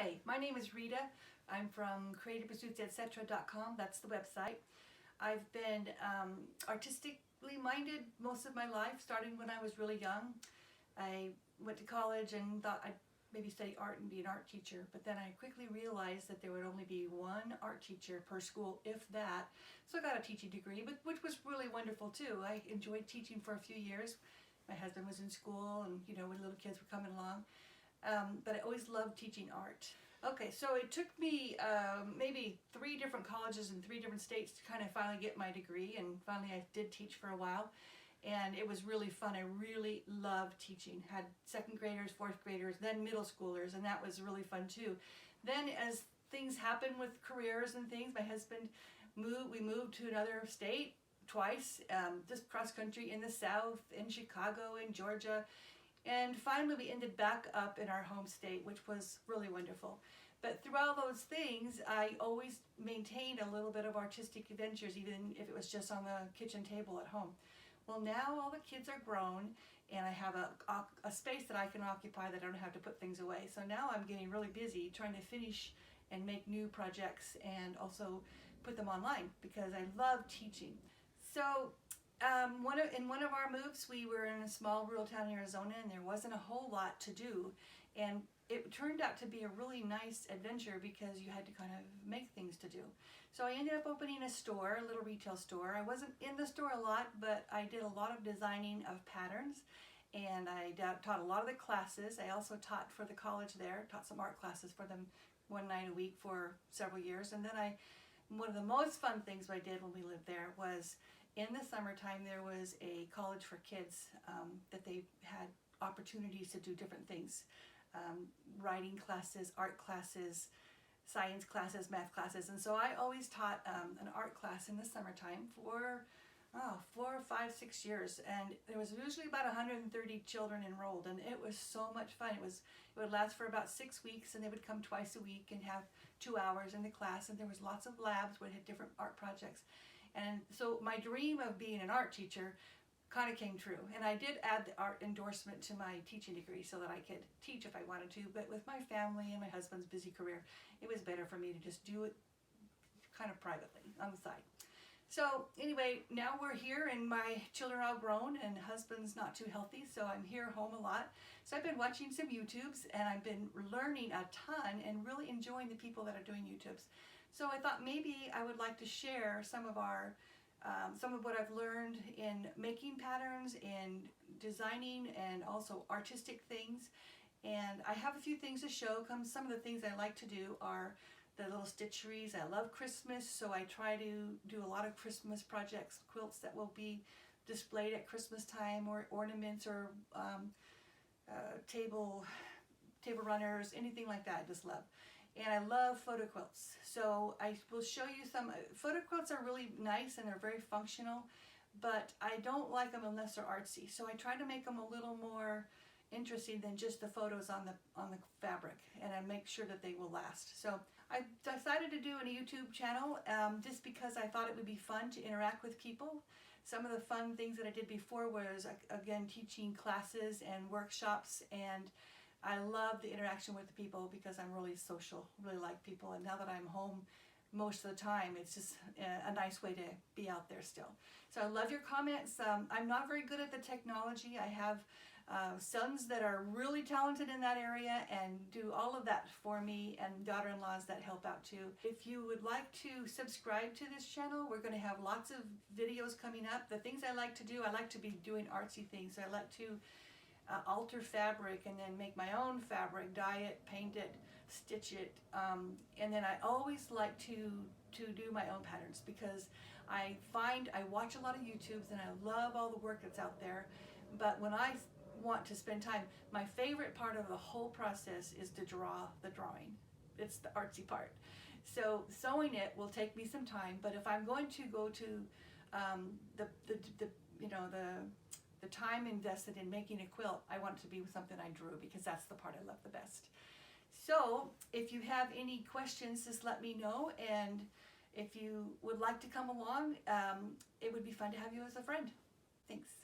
Hi, my name is Rita. I'm from creativepursuitsetc.com. That's the website. I've been artistically minded most of my life, starting when I was really young. I went to college and thought I'd maybe study art and be an art teacher, but then I quickly realized that there would only be one art teacher per school, if that. So I got a teaching degree, which was really wonderful too. I enjoyed teaching for a few years. My husband was in school and, when little kids were coming along. But I always loved teaching art. Okay, so it took me maybe 3 different colleges in 3 different states to kind of finally get my degree, and finally I did teach for a while, and it was really fun. I really loved teaching. Had 2nd graders, 4th graders, then middle schoolers, and that was really fun too. Then as things happen with careers and things, my husband we moved to another state twice, just cross country in the South, in Chicago, in Georgia. And finally we ended back up in our home state, which was really wonderful. But through all those things, I always maintained a little bit of artistic adventures, even if it was just on the kitchen table at home. Well, now all the kids are grown, and I have a space that I can occupy that I don't have to put things away. So now I'm getting really busy trying to finish and make new projects and also put them online because I love teaching. So in one of our moves, we were in a small rural town in Arizona, and there wasn't a whole lot to do, and it turned out to be a really nice adventure because you had to kind of make things to do. So I ended up opening a store, a little retail store. I wasn't in the store a lot, but I did a lot of designing of patterns, and I taught a lot of the classes. I also taught for the college there, taught some art classes for them 1 night a week for several years. And then one of the most fun things I did when we lived there was, in the summertime, there was a college for kids that they had opportunities to do different things. Writing classes, art classes, science classes, math classes. And so I always taught an art class in the summertime for 4, 5, 6 years. And there was usually about 130 children enrolled, and it was so much fun. It would last for about 6 weeks, and they would come twice a week and have 2 hours in the class. And there was lots of labs where they had different art projects. And so my dream of being an art teacher kind of came true. And I did add the art endorsement to my teaching degree so that I could teach if I wanted to. But with my family and my husband's busy career, it was better for me to just do it kind of privately on the side. So anyway, now we're here, and my children are all grown, and husband's not too healthy, so I'm here home a lot. So I've been watching some YouTubes, and I've been learning a ton and really enjoying the people that are doing YouTubes. So I thought maybe I would like to share some of what I've learned in making patterns, in designing, and also artistic things. And I have a few things to show. Some of the things I like to do are the little stitcheries. I love Christmas, so I try to do a lot of Christmas projects, quilts that will be displayed at Christmas time, or ornaments, or table runners, anything like that. I just love. And I love photo quilts. So I will show you some. Photo quilts are really nice and they're very functional, but I don't like them unless they're artsy. So I try to make them a little more interesting than just the photos on the fabric, and I make sure that they will last. So I decided to do a YouTube channel just because I thought it would be fun to interact with people. Some of the fun things that I did before was, again, teaching classes and workshops, and I love the interaction with the people because I'm really social, really like people. And now that I'm home most of the time, it's just a nice way to be out there still. So I love your comments. I'm not very good at the technology. I have sons that are really talented in that area and do all of that for me, and daughter-in-laws that help out too. If you would like to subscribe to this channel, we're going to have lots of videos coming up. The things I like to do, I like to be doing artsy things. I like to alter fabric and then make my own fabric, dye it, paint it, stitch it, and then I always like to do my own patterns because I watch a lot of YouTubes and I love all the work that's out there, but when I want to spend time, my favorite part of the whole process is to draw the drawing. It's the artsy part. So sewing it will take me some time, but if I'm going to go to the time invested in making a quilt, I want it to be something I drew because that's the part I love the best. So if you have any questions, just let me know, and if you would like to come along, it would be fun to have you as a friend. Thanks.